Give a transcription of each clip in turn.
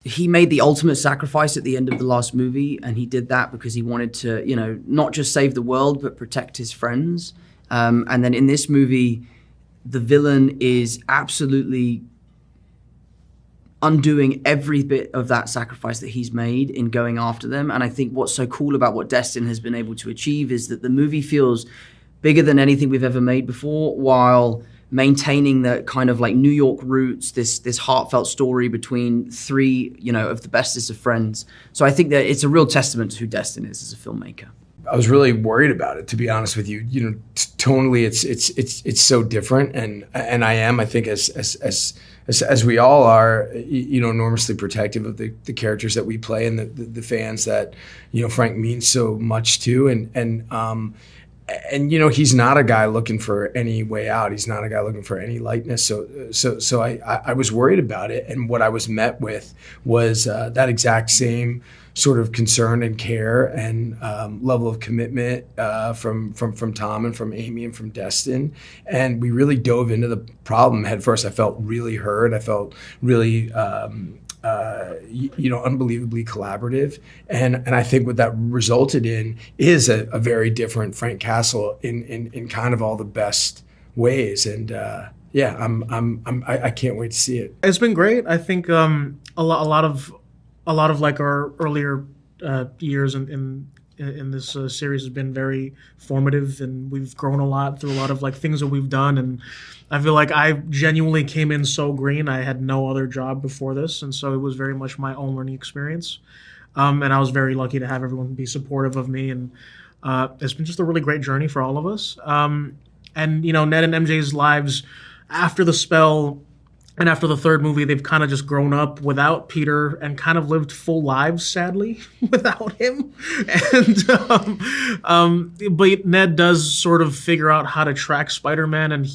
he made the ultimate sacrifice at the end of the last movie, and he did that because he wanted to, you know, not just save the world, but protect his friends. And then in this movie, the villain is absolutely undoing every bit of that sacrifice that he's made in going after them. And I think what's so cool about what Destin has been able to achieve is that the movie feels bigger than anything we've ever made before, while maintaining the kind of like New York roots, this heartfelt story between three, you know, of the bestest of friends. So I think that it's a real testament to who Destin is as a filmmaker. I was really worried about it, to be honest with you. You know, tonally, it's so different, and I think as we all are, you know, enormously protective of the characters that we play and the fans that, you know, Frank means so much to, and you know, he's not a guy looking for any way out. He's not a guy looking for any lightness. So I was worried about it, and what I was met with was that exact same sort of concern and care and level of commitment from Tom and from Amy and from Destin. And we really dove into the problem head first. I felt really heard. I felt really you know, unbelievably collaborative. And I think what that resulted in is a very different Frank Castle in kind of all the best ways. And yeah, I can't wait to see it. It's been great. I think a lot of like our earlier years in this series has been very formative, and we've grown a lot through a lot of like things that we've done. And I feel like I genuinely came in so green. I had no other job before this, and so it was very much my own learning experience. And I was very lucky to have everyone be supportive of me, and it's been just a really great journey for all of us. And you know, Ned and MJ's lives after the spell and after the third movie, they've kind of just grown up without Peter and kind of lived full lives, sadly, without him. And but Ned does sort of figure out how to track Spider-Man, and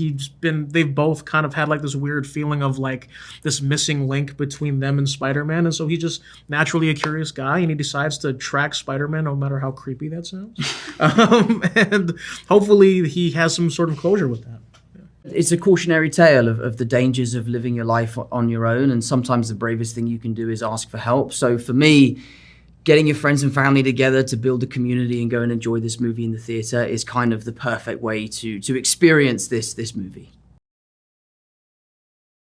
they've both kind of had like this weird feeling of like this missing link between them and Spider-Man. And so he's just naturally a curious guy, and he decides to track Spider-Man no matter how creepy that sounds. And hopefully he has some sort of closure with that. It's a cautionary tale of the dangers of living your life on your own, and sometimes the bravest thing you can do is ask for help. So for me, getting your friends and family together to build a community and go and enjoy this movie in the theater is kind of the perfect way to experience this movie.